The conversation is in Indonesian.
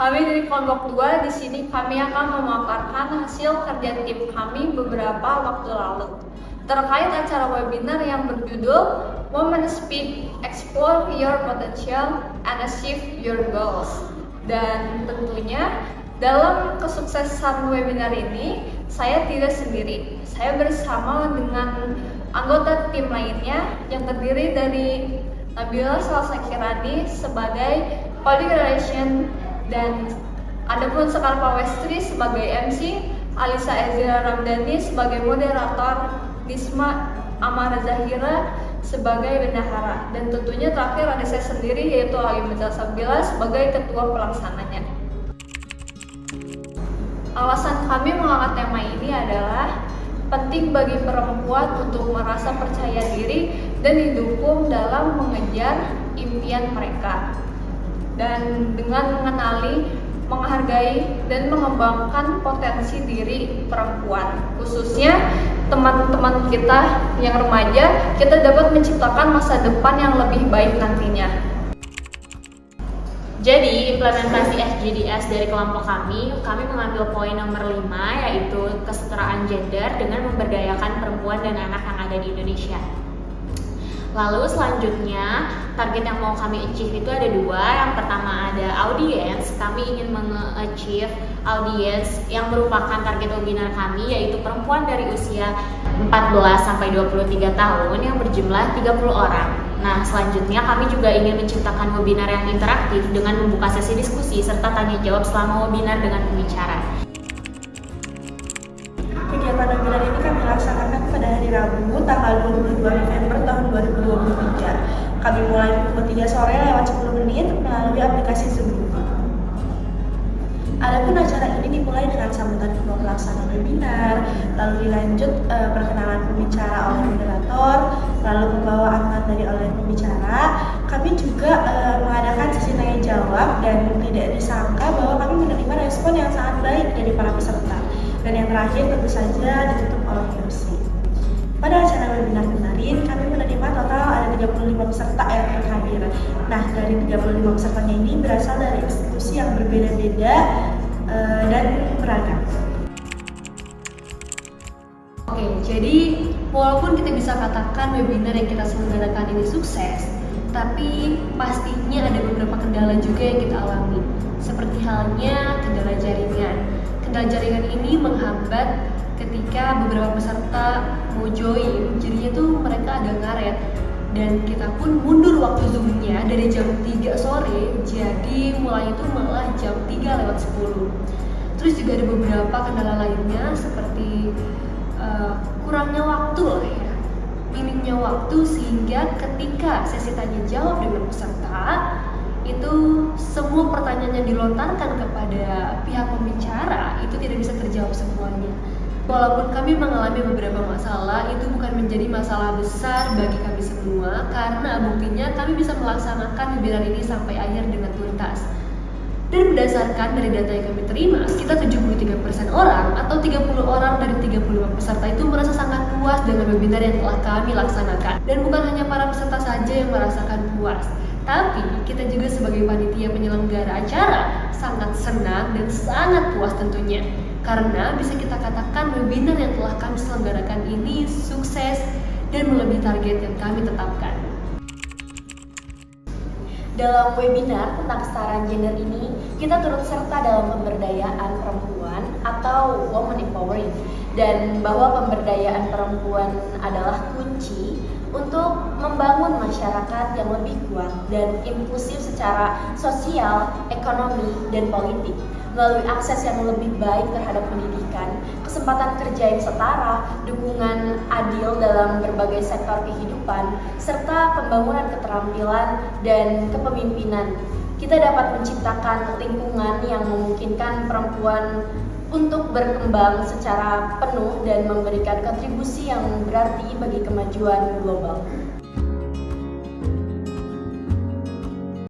Kami dari kelompok 2 di sini kami akan memaparkan hasil kerja tim kami beberapa waktu lalu terkait acara webinar yang berjudul Women Speak, Explore Your Potential and Achieve Your Goals. Dan tentunya dalam kesuksesan webinar ini saya tidak sendiri. Saya bersama dengan anggota tim lainnya yang terdiri dari Nabila Salsakirani sebagai Public Relation dan adapun Sekar Pawestri sebagai MC, Alisa Ezra Ramdhani sebagai moderator, Nisma Amara Zahira sebagai bendahara, dan tentunya terakhir ada saya sendiri yaitu Alimita Sabila sebagai ketua pelaksananya. Alasan kami mengangkat tema ini adalah penting bagi perempuan untuk merasa percaya diri dan didukung dalam mengejar impian mereka. Dan dengan mengenali, menghargai, dan mengembangkan potensi diri perempuan, khususnya teman-teman kita yang remaja, kita dapat menciptakan masa depan yang lebih baik nantinya. Jadi, implementasi SJDS dari kelompok kami mengambil poin nomor 5, yaitu kesetaraan gender dengan memberdayakan perempuan dan anak yang ada di Indonesia. Lalu selanjutnya, target yang mau kami achieve itu ada 2. Yang pertama ada audience. Kami ingin menge-achieve audience yang merupakan target webinar kami, yaitu perempuan dari usia 14 sampai 23 tahun yang berjumlah 30 orang. Nah, selanjutnya kami juga ingin menciptakan webinar yang interaktif dengan membuka sesi diskusi serta tanya jawab selama webinar dengan pembicara. Kegiatan webinar ini kami laksanakan pada hari Rabu tanggal 22 November tahun 2023. Kami mulai pukul 3 sore lewat 10 menit melalui aplikasi Zoom. Adapun acara ini dimulai dengan sambutan ketua pelaksana webinar, lalu dilanjut perkenalan pembicara oleh moderator, lalu pembawaan materi oleh pembicara. Kami juga mengadakan sesi tanya jawab dan tidak disangka bahwa kami menerima respon yang sangat baik dari para peserta. Dan yang terakhir tentu saja ditutup oleh MC. Pada acara webinar kemarin, kami menerima total ada 35 peserta yang hadir. Nah, dari 35 pesertanya ini berasal dari institusi yang berbeda-beda dan beragam. Oke, jadi walaupun kita bisa katakan webinar yang kita selenggarakan ini sukses, tapi pastinya ada beberapa kendala juga yang kita alami. Seperti halnya kendala jaringan. Kendala jaringan ini menghambat ketika beberapa peserta mau join, jadinya tuh mereka agak ngaret. Dan kita pun mundur waktu zoomnya dari jam 3 sore, jadi mulai itu malah jam 3:10. Terus juga ada beberapa kendala lainnya seperti kurangnya waktu lah ya, minimnya waktu, sehingga ketika sesi tanya jawab dengan peserta itu semua pertanyaan yang dilontarkan kepada pihak pembicara itu tidak bisa terjawab semuanya. Walaupun kami mengalami beberapa masalah, itu bukan menjadi masalah besar bagi kami semua, karena buktinya kami bisa melaksanakan webinar ini sampai akhir dengan tuntas. Dan berdasarkan dari data yang kami terima, sekitar 73% orang atau 30 orang dari 35 peserta itu merasa sangat puas dengan webinar yang telah kami laksanakan. Dan bukan hanya para peserta saja yang merasakan puas, tapi kita juga sebagai panitia penyelenggara acara sangat senang dan sangat puas tentunya. Karena bisa kita katakan webinar yang telah kami selenggarakan ini sukses dan melebihi target yang kami tetapkan. Dalam webinar tentang kesetaraan gender ini, kita turut serta dalam pemberdayaan perempuan atau woman empowering, dan bahwa pemberdayaan perempuan adalah kunci untuk membangun masyarakat yang lebih kuat dan inklusif secara sosial, ekonomi, dan politik melalui akses yang lebih baik terhadap pendidikan, kesempatan kerja yang setara, dukungan adil dalam berbagai sektor kehidupan, serta pembangunan keterampilan dan kepemimpinan. Kita dapat menciptakan lingkungan yang memungkinkan perempuan untuk berkembang secara penuh dan memberikan kontribusi yang berarti bagi kemajuan global.